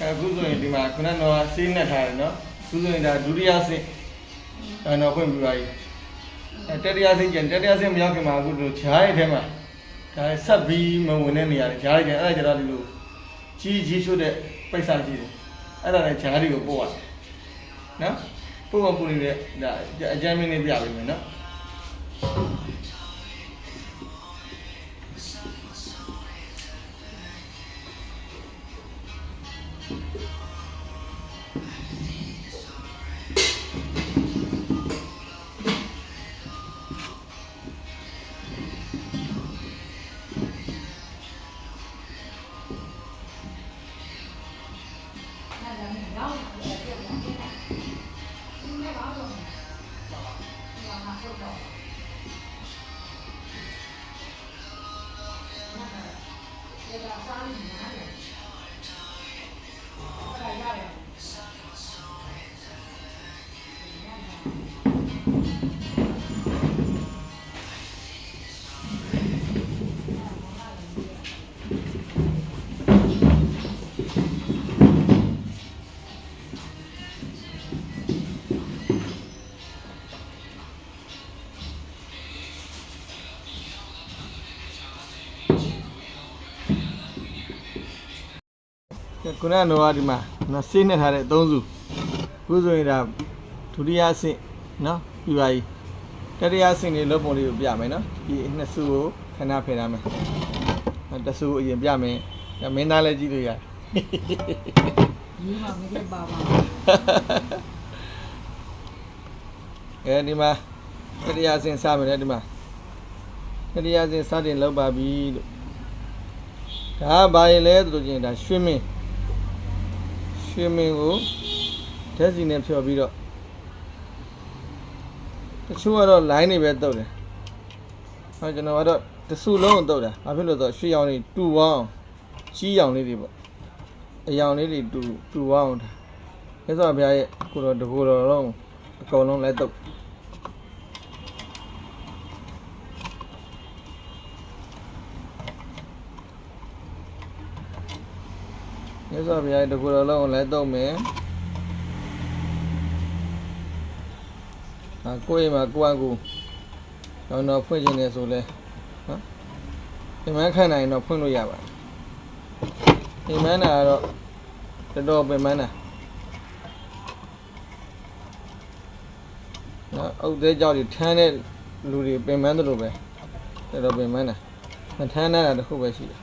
အခုဆိုရင်ဒီမှာခုနကတော့ဆေးနဲ့ထားတယ်နော်အခုဆိုရင်ဒါဒုတိယဆင့်တော့ဖွင့်ပြီးပါပြီတတိယဆင့်ကျန်တတိယဆင့်မရောက်ခင်မှာအခုတို့ဂျားရဲ့ထဲမှာဒါဆက်ပြီးမဝင်တဲ့နေရာတွေဂျားတွေအဲ့ဒါကြတော့ဒီလိုကြီးရှို့တဲ့ပိတ်စာကြီးတယ်အဲ့ဒါနဲ့ဂျားတွေကိုပို့ရတယ်နော်ပို့နေတဲ့ဒါအကြမ်းမင်းလေးပြပေးမယ်နော် ခုနကတော့ဒီမှာဆေးနဲ့ထားတဲ့3စုခုဆိုရင်ဒါဒုတိယဆင့်နော်ပြီးပါပြီတတိယဆင့်လေးလုပ်ပုံလေးကိုပြမယ်နော်ဒီနှစ်စုကိုခဏဖယ်ထားမယ်တစုအရင်ပြမယ်မင်းသားလည်းကြည့်လို့ရတယ်ဒီမှာမင်းပါပါဒီမှာတတိယဆင့်စမယ်လေဒီမှာတတိယဆင့်စတင်လုပ်ပါပြီလို့ဒါဘာရင်လဲဆိုလို့ချင်းဒါရွှေမင်းကိုဓာတ်စီနဲ့ဖြော်ပြီးတော့တချို့ကတော့ line တွေပဲတုပ်တယ်။ဟောကျွန်တော်ကတော့တစုလုံးကိုတုပ်တာ။ဘာဖြစ်လို့လဲဆိုတော့ရွှေရောင်တွေတူဝအောင်ကြီးရောင်လေးတွေပေါ့။အရောင်လေးတွေတူဝအောင်ဒါ။ဒါဆိုတော့ဗျာရဲ့ကိုတော့တကူတော်လုံးအကုန်လုံးလဲတုပ်ရသော်ဗျာတကူတော်လုံးလည်းတော့မယ်ကိုယ့်အိမ်မှာကိုယ့်အကူတော့ဖွင့်ခြင်းနေဆိုလဲနော်အိမ်မခန့်နိုင်တော့ဖွင့်လို့ရပါတယ်အိမ်မနာကတော့တော်တော်ပင်မနာနော်အုတ်သေးကြောက်တွေထမ်းတဲ့လူတွေပင်မန်းတယ်လို့ပဲတော်တော်ပင်မနာမထမ်းတာတခုပဲရှိတယ်